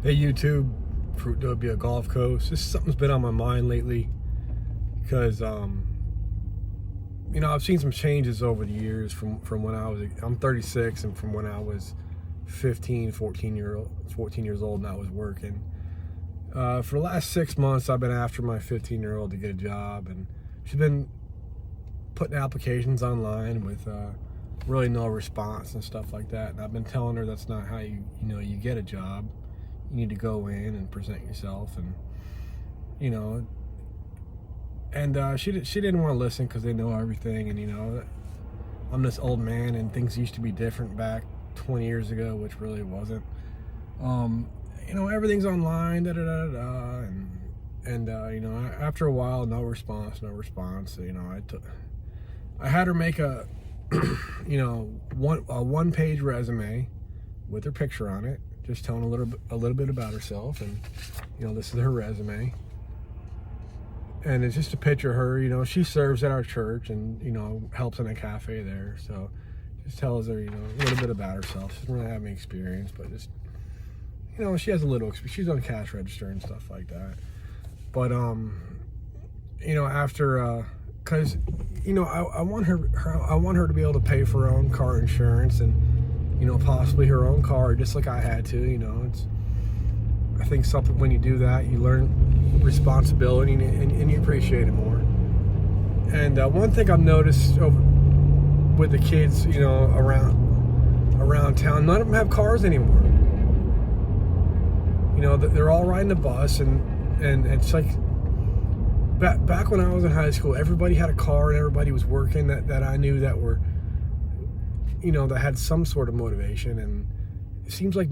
Hey YouTube, Fruit would be a Gulf Coast. This something's been on my mind lately because I've seen some changes over the years from when I'm 36, and from when I was 14 years old and I was working. For the last 6 months, I've been after my 15-year-old to get a job, and she's been putting applications online with really no response and stuff like that. And I've been telling her that's not how you get a job. You need to go in and present yourself, and she didn't want to listen because they know everything, and I'm this old man, and things used to be different back 20 years ago, which really wasn't. Everything's online, and after a while, no response. I had her make a one-page resume with her picture on it, just telling a little bit about herself, and this is her resume, and it's just a picture of her. She serves at our church and helps in a cafe there, so just tells her a little bit about herself. She doesn't really have any experience, but just she has a little experience. She's on cash register and stuff like that. But after because I want her to be able to pay for her own car insurance, and possibly her own car, just like I had to. I think something, when you do that, you learn responsibility, and you appreciate it more. And one thing I've noticed with the kids, around town, none of them have cars anymore. They're all riding the bus, and it's like back when I was in high school, everybody had a car and everybody was working that I knew that were that had some sort of motivation. And it seems like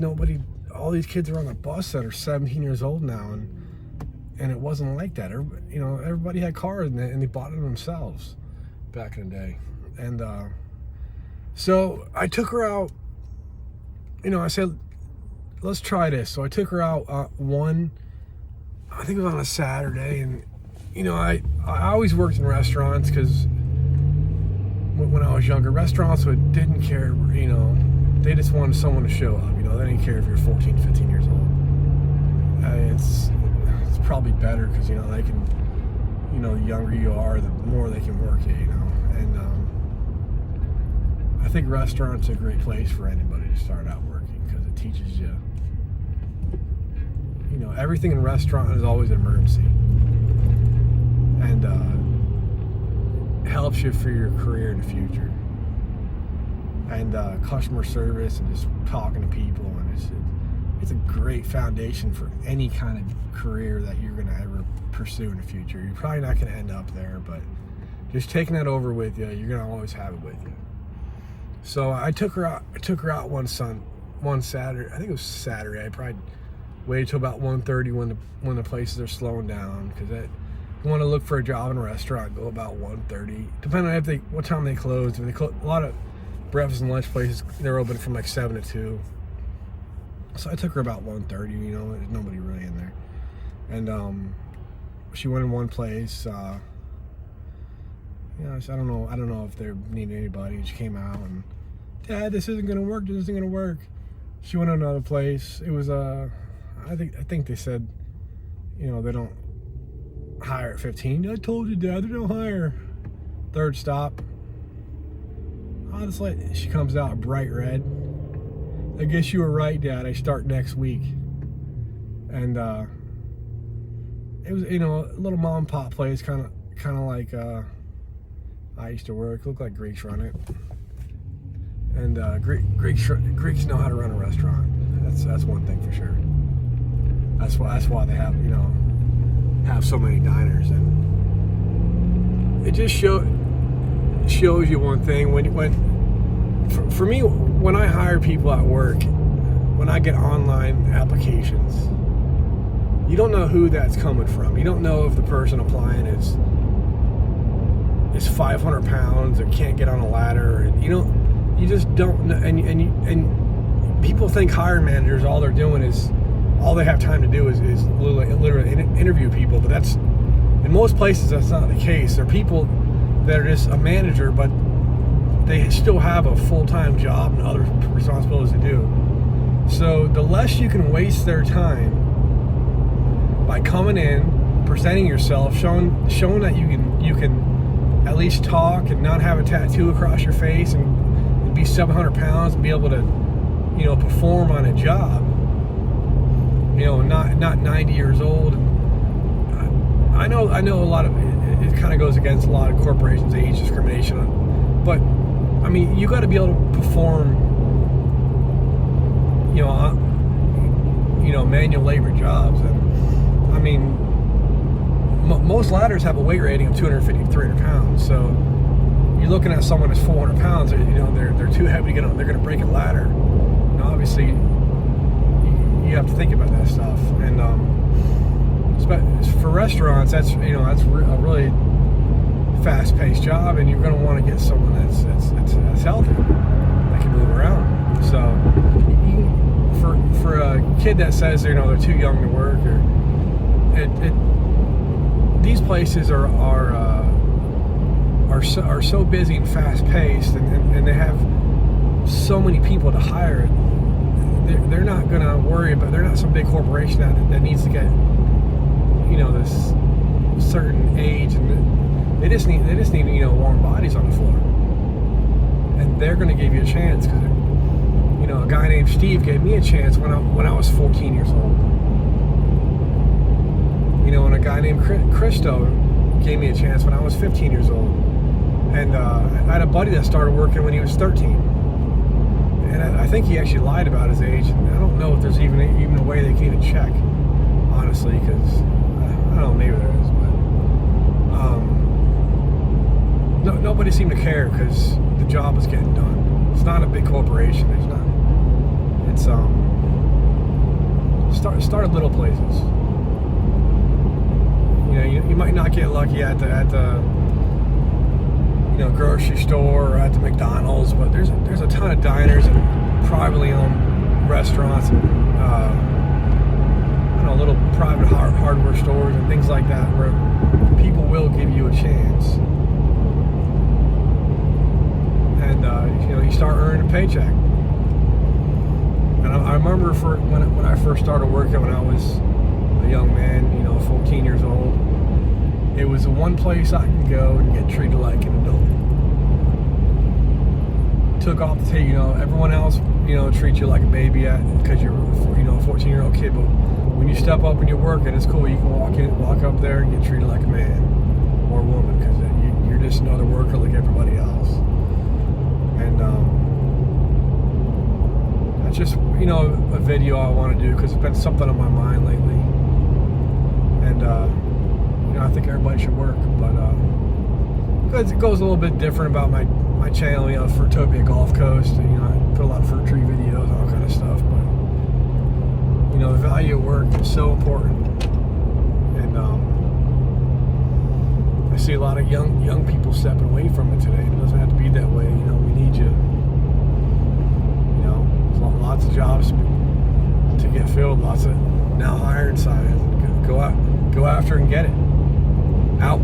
all these kids are on a bus that are 17 years old now, and it wasn't like that. Everybody had cars, and they bought them themselves back in the day. And so I took her out. I said, let's try this. So I took her out I think it was on a Saturday, and I always worked in restaurants because when I was younger, restaurants didn't care, they just wanted someone to show up. They didn't care if you're 14, 15 years old. It's probably better because they can, the younger you are, the more they can work you. And I think restaurants are a great place for anybody to start out working, because it teaches you. Everything in restaurant is always an emergency, and helps you for your career in the future. And customer service, and just talking to people, and it's a great foundation for any kind of career that you're going to ever pursue in the future. You're probably not going to end up there, but just taking that over with you, you're going to always have it with you. So I took her out one Saturday. I think it was Saturday. I probably waited till about 1:30 when the places are slowing down, because you want to look for a job in a restaurant, go about 1:30, depending on what time they close. A lot of breakfast and lunch places, they're open from like 7 to 2. So I took her about 1:30. There's nobody really in there, and she went in one place. I said, I don't know if they need anybody. And she came out, and, Dad, this isn't gonna work. She went to another place. It was I think they said, they don't hire at 15. I told you, Dad, they don't hire. Third stop. Honestly, she comes out bright red. I guess you were right, Dad. I start next week. And it was, a little mom and pop place, kind of like I used to work. It looked like Greeks run it. And Greeks know how to run a restaurant. That's one thing for sure. That's why they have have so many diners, and it just shows you one thing. For me, when I hire people at work, when I get online applications, you don't know who that's coming from. You don't know if the person applying is 500 pounds or can't get on a ladder. You just don't know. And people think hiring managers, all they have time to do is literally interview people, but that's, in most places, that's not the case. There are people that are just a manager, but they still have a full-time job and other responsibilities to do. So the less you can waste their time by coming in, presenting yourself, showing that you can at least talk and not have a tattoo across your face and be 700 pounds and be able to, perform on a job. Not 90 years old. I know a lot of it kind of goes against a lot of corporations' age discrimination, but I mean, you got to be able to perform, manual labor jobs. And I mean, most ladders have a weight rating of 250 300 pounds. So you're looking at someone that's 400 pounds. They're too heavy to get on. They're going to break a ladder. Obviously, you have to think about that stuff. And for restaurants, that's a really fast-paced job, and you're going to want to get someone that's healthy, that can move around. So for a kid that says they're too young to work, these places are so busy and fast-paced, and they have so many people to hire. They're not going to worry about. They're not some big corporation that needs to get this certain age, and they just need warm bodies on the floor, and they're going to give you a chance because a guy named Steve gave me a chance when I was 14 years old. And a guy named Christo gave me a chance when I was 15 years old, and I had a buddy that started working when he was 13. And I think he actually lied about his age. And I don't know if there's even a way they can even check, honestly, because I don't know, maybe there is, but nobody seemed to care because the job was getting done. It's not a big corporation. It's start at little places. You might not get lucky at the grocery store or at the McDonald's, but there's a ton of diners and privately owned restaurants and little private hardware stores and things like that where people will give you a chance, and you start earning a paycheck. And I remember when I first started working when I was a young man, 14 years old. It was the one place I could go and get treated like an adult. Took off the tape, everyone else, treats you like a baby because you're, a 14-year-old kid. But when you step up and you're working, it's cool. You can walk up there and get treated like a man or a woman because you're just another worker like everybody else. And that's just, a video I want to do because it's been something on my mind lately. And, I think everybody should work, but it goes a little bit different about my channel, for Topia Gulf Coast. I put a lot of fruit tree videos and all kind of stuff, but the value of work is so important, and I see a lot of young people stepping away from it today. It doesn't have to be that way. We need you. There's lots of jobs to get filled, lots of now hiring signs. Go after and get it. Out.